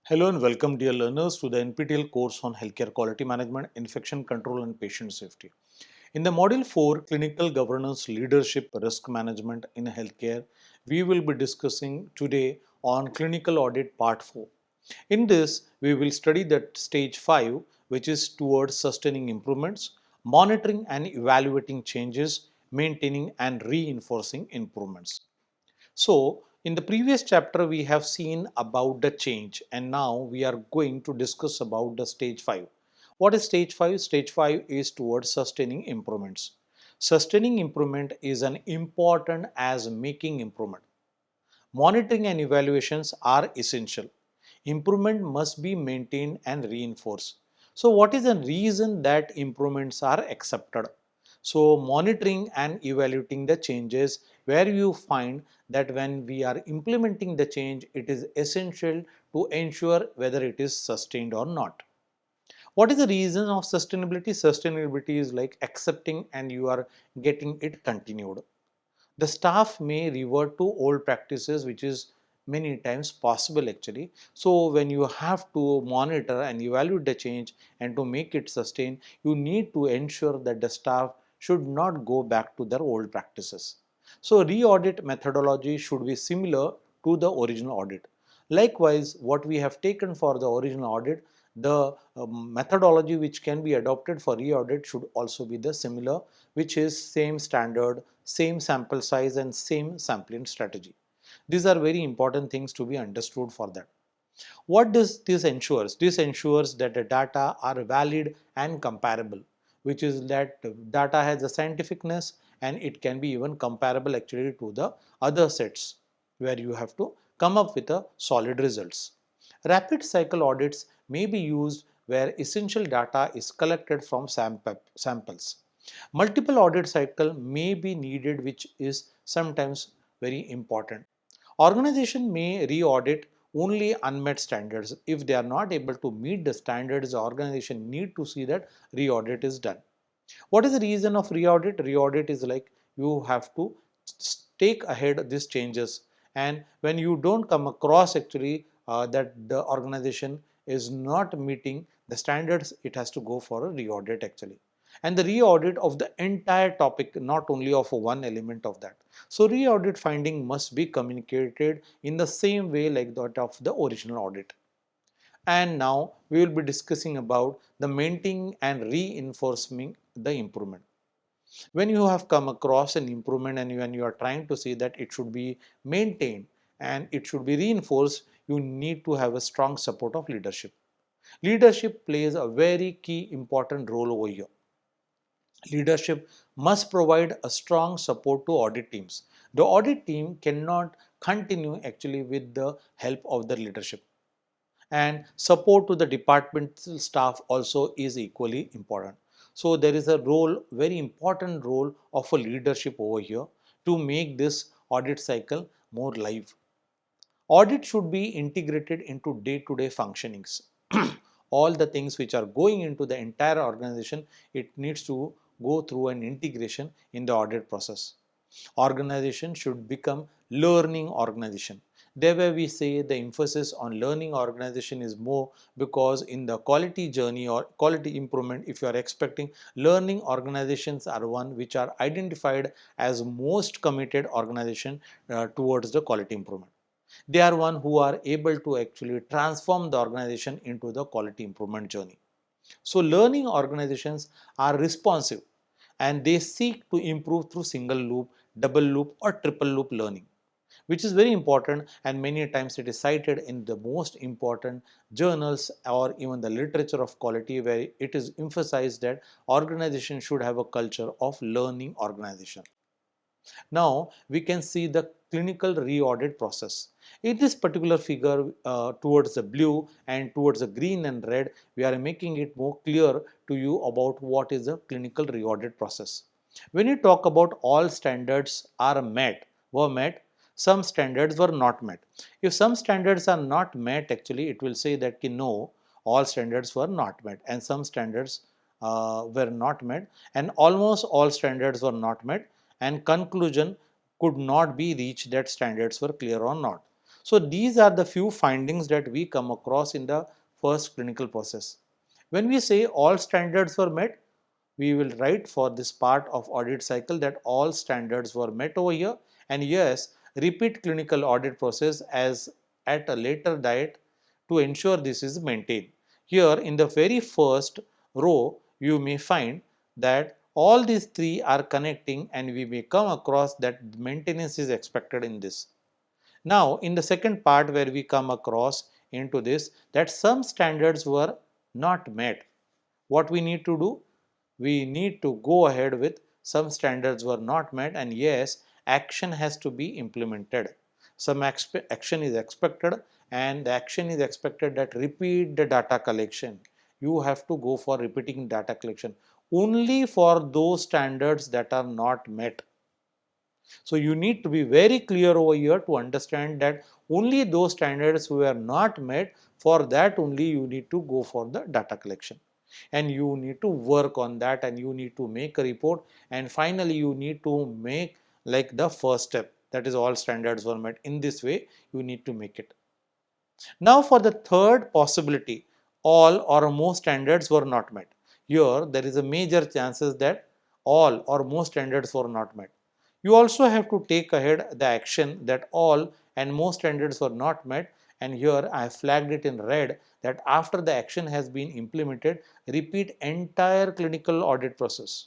Hello and welcome, dear learners, to the NPTEL course on Healthcare Quality Management, Infection Control and Patient Safety. In the Module 4, Clinical Governance, Leadership, Risk Management in Healthcare, we will be discussing today on Clinical Audit Part 4. In this, we will study the Stage 5, which is towards sustaining improvements, monitoring and evaluating changes, maintaining and reinforcing improvements. So, in the previous chapter, we have seen about the change, and now we are going to discuss about the stage 5. What is stage 5? Stage 5 is towards sustaining improvements. Sustaining improvement is an important as making improvement. Monitoring and evaluations are essential. Improvement must be maintained and reinforced. So, what is the reason that improvements are accepted? So, monitoring and evaluating the changes, where you find that when we are implementing the change, it is essential to ensure whether it is sustained or not. What is the reason of sustainability? Sustainability is like accepting and you are getting it continued. The staff may revert to old practices, which is many times possible actually. So when you have to monitor and evaluate the change and to make it sustain, you need to ensure that the staff should not go back to their old practices. So re-audit methodology should be similar to the original audit. Likewise, what we have taken for the original audit, the methodology which can be adopted for re-audit should also be the similar, which is same standard, same sample size and same sampling strategy. These are very important things to be understood for that. What does this ensures? This ensures that the data are valid and comparable, which is that data has a scientificness and it can be even comparable actually to the other sets where you have to come up with a solid results. Rapid cycle audits may be used where essential data is collected from samples. Multiple audit cycle may be needed, which is sometimes very important. Organization may re-audit only unmet standards. If they are not able to meet the standards, the organization need to see that re-audit is done. What is the reason of re-audit? Re-audit is like you have to take ahead these changes, and when you don't come across actually that the organization is not meeting the standards, it has to go for a re-audit actually, and the re-audit of the entire topic, not only of one element of that. So re-audit finding must be communicated in the same way like that of the original audit. And now we will be discussing about the maintaining and reinforcing the improvement. When you have come across an improvement and when you are trying to see that it should be maintained and it should be reinforced, you need to have a strong support of leadership. Leadership plays a very key important role over here. Leadership must provide a strong support to audit teams. The audit team cannot continue actually with the help of the leadership, and support to the departmental staff also is equally important. So there is a role, very important role of a leadership over here to make this audit cycle more live. Audit should be integrated into day-to-day functionings. All the things which are going into the entire organization, it needs to go through an integration in the audit process. Organization should become learning organization. There we say the emphasis on learning organization is more, because in the quality journey or quality improvement, if you are expecting, learning organizations are one which are identified as most committed organization towards the quality improvement. They are one who are able to actually transform the organization into the quality improvement journey. So learning organizations are responsive and they seek to improve through single loop, double loop or triple loop learning, which is very important, and many times it is cited in the most important journals or even the literature of quality, where it is emphasized that organization should have a culture of learning organization. Now we can see the clinical re-audit process. In this particular figure, towards the blue and towards the green and red, we are making it more clear to you about what is the clinical re-audit process. When you talk about all standards were met, some standards were not met. If some standards are not met, actually it will say that no, all standards were not met, and some standards were not met, and almost all standards were not met, and conclusion could not be reached that standards were clear or not. So these are the few findings that we come across in the first clinical process. When we say all standards were met, we will write for this part of audit cycle that all standards were met over here, and yes, repeat clinical audit process as at a later date to ensure this is maintained. Here in the very first row, you may find that all these three are connecting, and we may come across that maintenance is expected in this. Now, in the second part where we come across into this, that some standards were not met. What we need to do? We need to go ahead with some standards were not met, and yes, action has to be implemented. Some action is expected, and the action is expected that repeat the data collection. You have to go for repeating data collection only for those standards that are not met. So you need to be very clear over here to understand that only those standards were not met, for that only you need to go for the data collection, and you need to work on that, and you need to make a report, and finally you need to make like the first step, that is all standards were met. In this way you need to make it. Now for the third possibility, all or most standards were not met. Here there is a major chances that all or most standards were not met. You also have to take ahead the action that all and most standards were not met, and here I have flagged it in red that after the action has been implemented, repeat entire clinical audit process.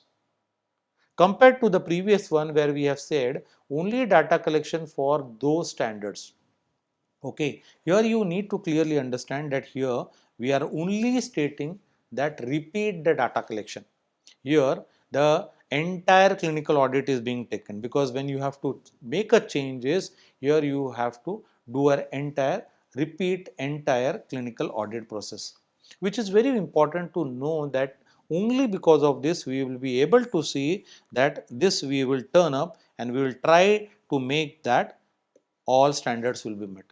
Compared to the previous one where we have said only data collection for those standards. Okay, here you need to clearly understand that here we are only stating that repeat the data collection. Here the entire clinical audit is being taken, because when you have to make a changes, here you have to do an entire repeat entire clinical audit process, which is very important to know that only because of this we will be able to see that this we will turn up, and we will try to make that all standards will be met.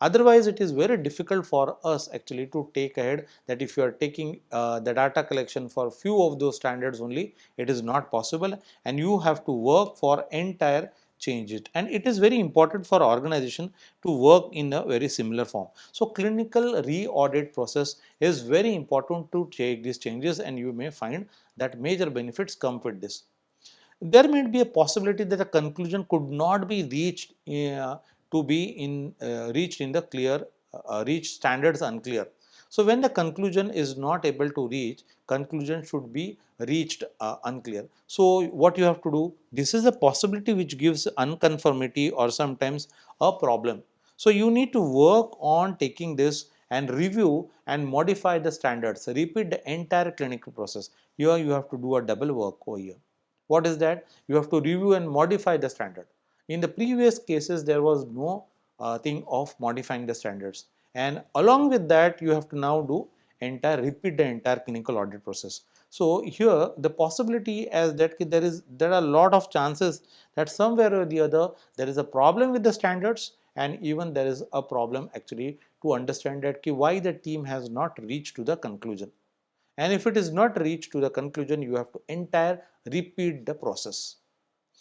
Otherwise, it is very difficult for us actually to take ahead that if you are taking the data collection for few of those standards only, it is not possible, and you have to work for entire change it, and it is very important for organization to work in a very similar form. So clinical re-audit process is very important to take these changes, and you may find that major benefits come with this. There may be a possibility that a conclusion could not be reached to be in reached in the clear reach standards unclear. So when the conclusion is not able to reach, conclusion should be reached unclear. So what you have to do, this is a possibility which gives unconformity or sometimes a problem. So you need to work on taking this and review and modify the standards, repeat the entire clinical process. Here you have to do a double work over here. What is that? You have to review and modify the standard. In the previous cases, there was no thing of modifying the standards, and along with that, you have to now do repeat the entire clinical audit process. So here, the possibility as that there are a lot of chances that somewhere or the other there is a problem with the standards, and even there is a problem actually to understand that why the team has not reached to the conclusion. And if it is not reached to the conclusion, you have to entire repeat the process.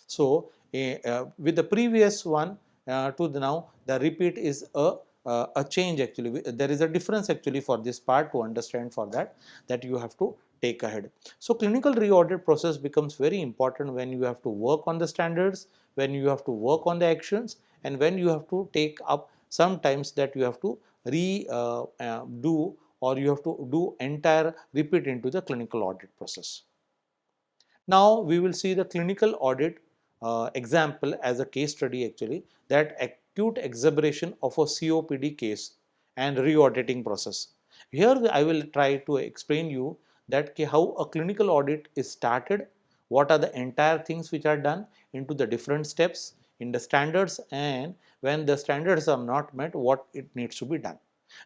So with the previous one to the now, the repeat is a change actually. There is a difference actually for this part to understand for that you have to take ahead. So clinical re-audit process becomes very important when you have to work on the standards, when you have to work on the actions, and when you have to take up sometimes that you have to do or you have to do entire repeat into the clinical audit process. Now we will see the clinical audit example as a case study actually, that acute exacerbation of a COPD case and re-auditing process. Here I will try to explain you that how a clinical audit is started, what are the entire things which are done into the different steps in the standards, and when the standards are not met, what it needs to be done.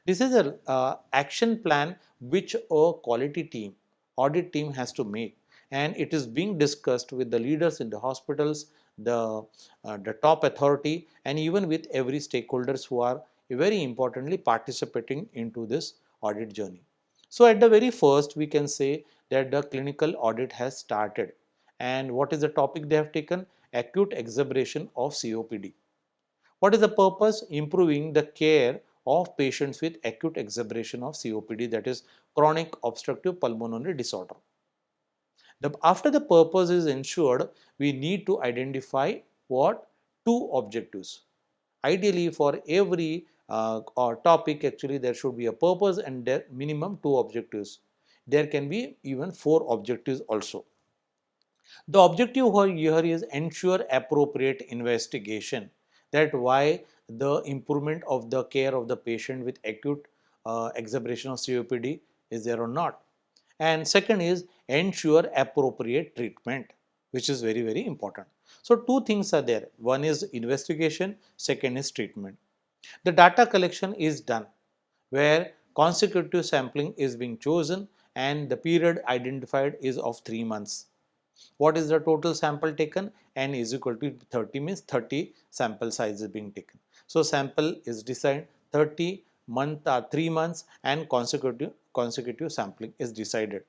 This is a action plan which a quality team, audit team has to make, and it is being discussed with the leaders in the hospitals, the top authority, and even with every stakeholders who are very importantly participating into this audit journey. So at the very first, we can say that the clinical audit has started, and what is the topic they have taken? Acute exacerbation of COPD. What is the purpose? Improving the care of patients with acute exacerbation of COPD, that is chronic obstructive pulmonary disorder. After the purpose is ensured, we need to identify what? Two objectives. Ideally, for every or topic, actually there should be a purpose and there minimum two objectives. There can be even four objectives also. The objective here is ensure appropriate investigation, that why the improvement of the care of the patient with acute exacerbation of COPD is there or not. And second is ensure appropriate treatment, which is very, very important. So two things are there. One is investigation, second is treatment. The data collection is done where consecutive sampling is being chosen and the period identified is of 3 months. What is the total sample taken? N is equal to 30, means 30 sample size is being taken. So sample is decided 30 3 months and consecutive sampling is decided.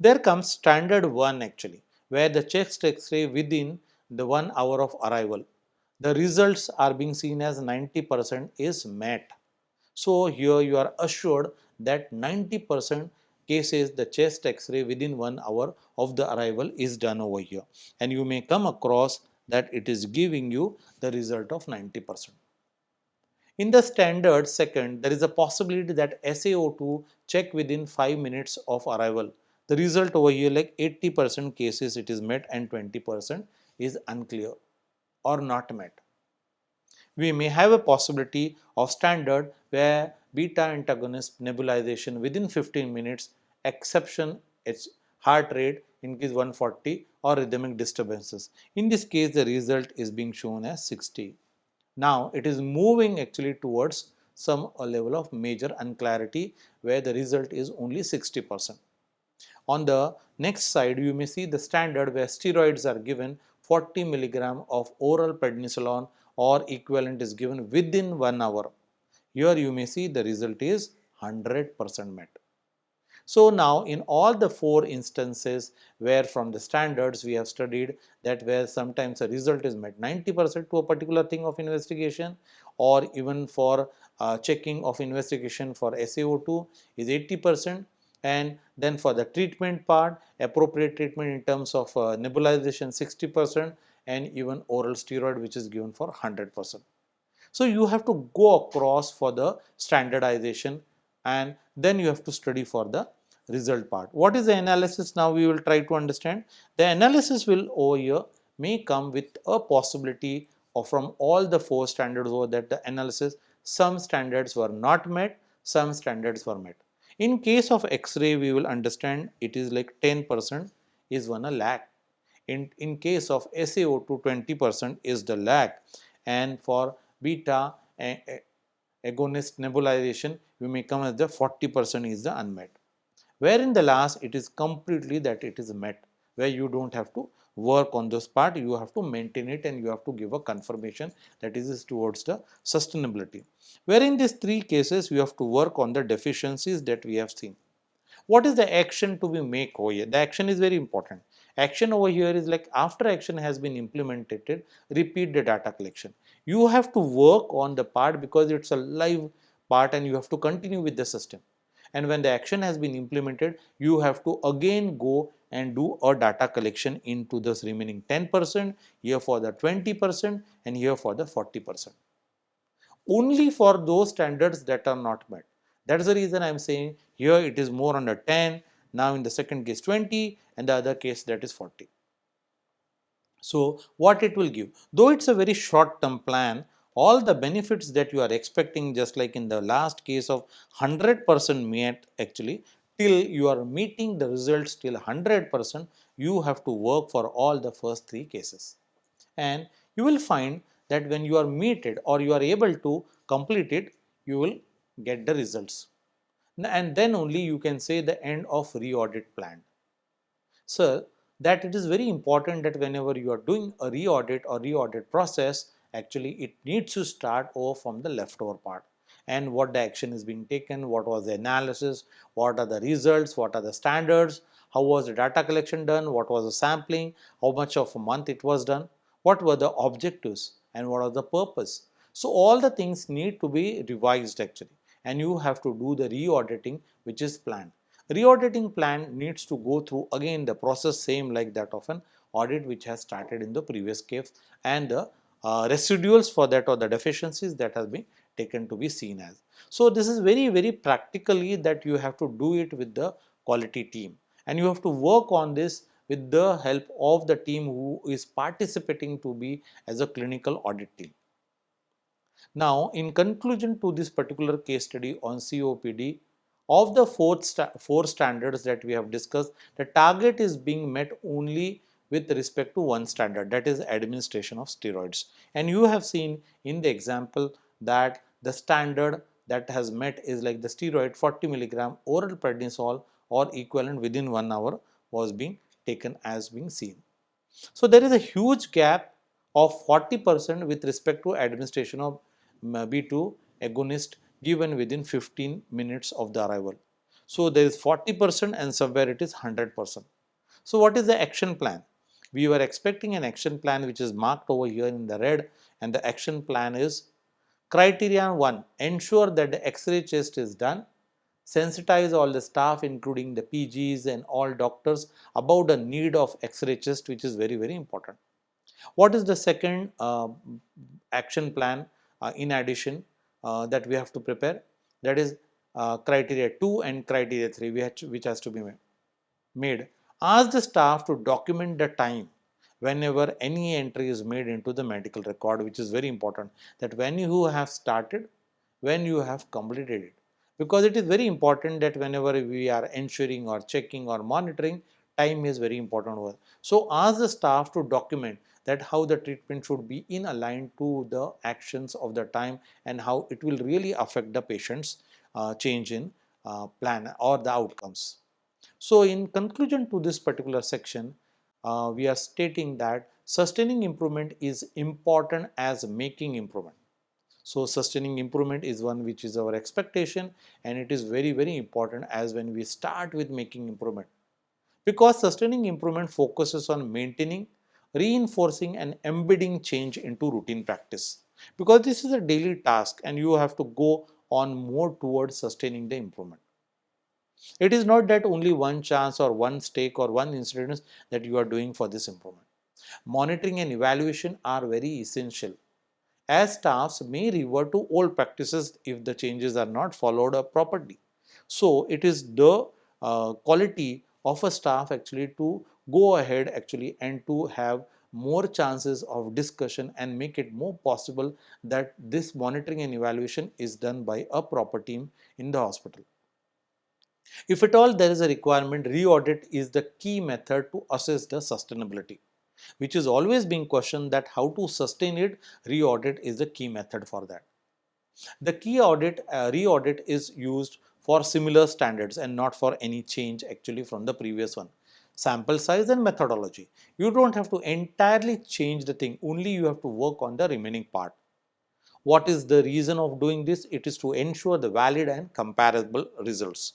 There comes standard 1 actually, where the chest X-ray within the 1 hour of arrival. The results are being seen as 90% is met. So here you are assured that 90% cases the chest X-ray within 1 hour of the arrival is done over here, and you may come across that it is giving you the result of 90%. In the standard second, there is a possibility that SaO2 check within 5 minutes of arrival. The result over here, like 80% cases it is met and 20% is unclear or not met. We may have a possibility of standard where beta antagonist nebulization within 15 minutes, exception its heart rate increase 140 or rhythmic disturbances. In this case, the result is being shown as 60. Now it is moving actually towards some level of major unclarity where the result is only 60%. On the next side, you may see the standard where steroids are given 40 milligram of oral prednisolone or equivalent is given within 1 hour. Here you may see the result is 100% met. So now in all the four instances where from the standards we have studied that where sometimes a result is met 90% to a particular thing of investigation, or even for checking of investigation for SaO2 is 80%, and then for the treatment part, appropriate treatment in terms of nebulization 60%, and even oral steroid which is given for 100%. So you have to go across for the standardization and then you have to study for the result part. What is the analysis? Now we will try to understand. The analysis will over here may come with a possibility of from all the four standards over that the analysis, some standards were not met, some standards were met. In case of X-ray, we will understand it is like 10% is one a lag. In case of SaO2, 20% is the lag, and for beta agonist nebulization, we may come as the 40% is the unmet. Where in the last it is completely that it is met, where you don't have to work on this part, you have to maintain it and you have to give a confirmation that is towards the sustainability. Where in these three cases, we have to work on the deficiencies that we have seen. What is the action to be made over here? The action is very important. Action over here is like after action has been implemented, repeat the data collection. You have to work on the part because it's a live part and you have to continue with the system. And when the action has been implemented, you have to again go and do a data collection into this remaining 10%, here for the 20% and here for the 40%. Only for those standards that are not met. That is the reason I am saying here it is more under 10, now in the second case 20 and the other case that is 40. So what it will give, though it's a very short term plan, all the benefits that you are expecting, just like in the last case of 100% met actually, till you are meeting the results till 100%, you have to work for all the first three cases. And you will find that when you are meted or you are able to complete it, you will get the results. And then only you can say the end of re-audit plan. So that it is very important that whenever you are doing a re-audit or re-audit process, actually it needs to start over from the leftover part. And what the action is being taken, what was the analysis, what are the results, what are the standards, how was the data collection done, what was the sampling, how much of a month it was done, what were the objectives and what was the purpose. So all the things need to be revised actually, and you have to do the re-auditing which is planned. Re-auditing plan needs to go through again the process same like that of an audit which has started in the previous case, and the residuals for that or the deficiencies that has been taken to be seen as. So this is very practically that you have to do it with the quality team, and you have to work on this with the help of the team who is participating to be as a clinical audit team. Now, in conclusion to this particular case study on COPD, of the four standards that we have discussed, the target is being met only with respect to one standard, that is administration of steroids. And you have seen in the example that the standard that has met is like the steroid 40 milligram oral prednisol or equivalent within 1 hour was being taken as being seen. So there is a huge gap of 40% with respect to administration of B2 agonist given within 15 minutes of the arrival. So there is 40% and somewhere it is 100%. So what is the action plan? We were expecting an action plan which is marked over here in the red, and the action plan is criterion 1, ensure that the X-ray test is done, sensitize all the staff including the PGs and all doctors about the need of X-ray test, which is very important. What is the second action plan in addition that we have to prepare? That is criteria 2 and criteria 3 which has to be made. Ask the staff to document the time whenever any entry is made into the medical record, which is very important, that when you have started, when you have completed it, because it is very important that whenever we are ensuring or checking or monitoring, time is very important. So ask the staff to document that how the treatment should be in aligned to the actions of the time and how it will really affect the patient's change in plan or the outcomes. So in conclusion to this particular section, we are stating that sustaining improvement is important as making improvement. So sustaining improvement is one which is our expectation, and it is very important as when we start with making improvement, because sustaining improvement focuses on maintaining, reinforcing and embedding change into routine practice, because this is a daily task and you have to go on more towards sustaining the improvement. It is not that only one chance or one stake or one incident that you are doing for this improvement. Monitoring and evaluation are very essential, as staffs may revert to old practices if the changes are not followed up properly. So it is the quality of a staff actually to go ahead actually and to have more chances of discussion and make it more possible that this monitoring and evaluation is done by a proper team in the hospital. If at all there is a requirement, re-audit is the key method to assess the sustainability, which is always being questioned that how to sustain it. Re-audit is the key method for that. The key audit, re-audit is used for similar standards and not for any change actually from the previous one. Sample size and methodology. You don't have to entirely change the thing, only you have to work on the remaining part. What is the reason of doing this? It is to ensure the valid and comparable results.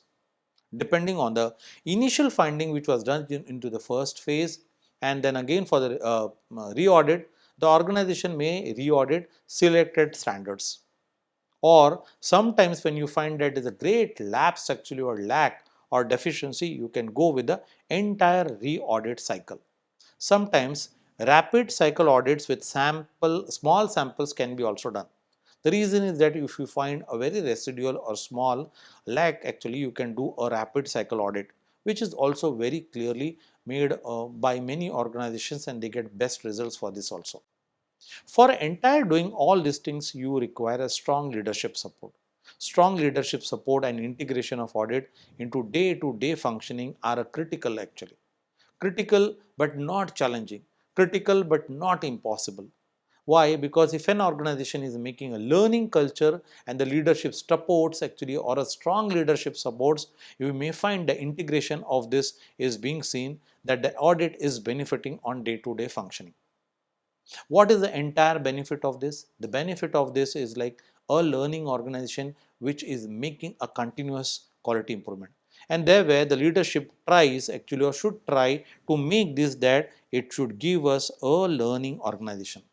Depending on the initial finding which was done into the first phase, and then again for the re-audit, the organization may re-audit selected standards. Or sometimes when you find that there is a great lapse actually or lack or deficiency, you can go with the entire re-audit cycle. Sometimes rapid cycle audits with small samples can be also done. The reason is that if you find a very residual or small lack, actually you can do a rapid cycle audit, which is also very clearly made by many organizations, and they get best results for this also. For entire doing all these things, you require a strong leadership support. Strong leadership support and integration of audit into day-to-day functioning are a critical actually. Critical but not challenging. Critical but not impossible. Why? Because if an organization is making a learning culture and the leadership supports actually, or a strong leadership supports, you may find the integration of this is being seen, that the audit is benefiting on day-to-day functioning. What is the entire benefit of this? The benefit of this is like a learning organization which is making a continuous quality improvement. And there where the leadership tries actually, or should try to make this, that it should give us a learning organization.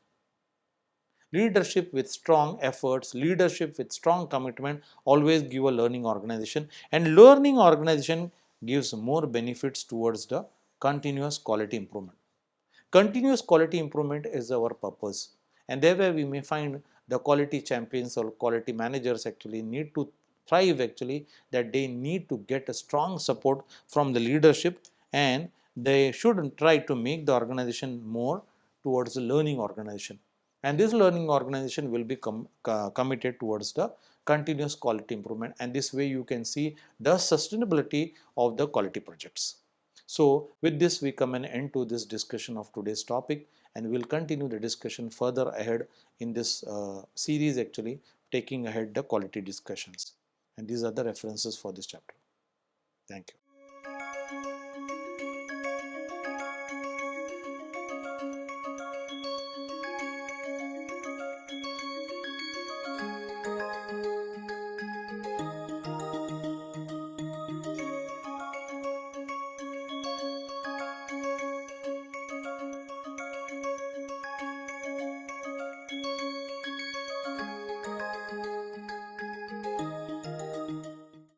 Leadership with strong efforts, leadership with strong commitment always give a learning organization, and learning organization gives more benefits towards the continuous quality improvement. Continuous quality improvement is our purpose, and thereby we may find the quality champions or quality managers actually need to thrive, actually that they need to get a strong support from the leadership, and they should try to make the organization more towards a learning organization, and this learning organization will be committed towards the continuous quality improvement, and this way you can see the sustainability of the quality projects. So with this we come an end to this discussion of today's topic, and we will continue the discussion further ahead in this series, actually taking ahead the quality discussions, and these are the references for this chapter. Thank you.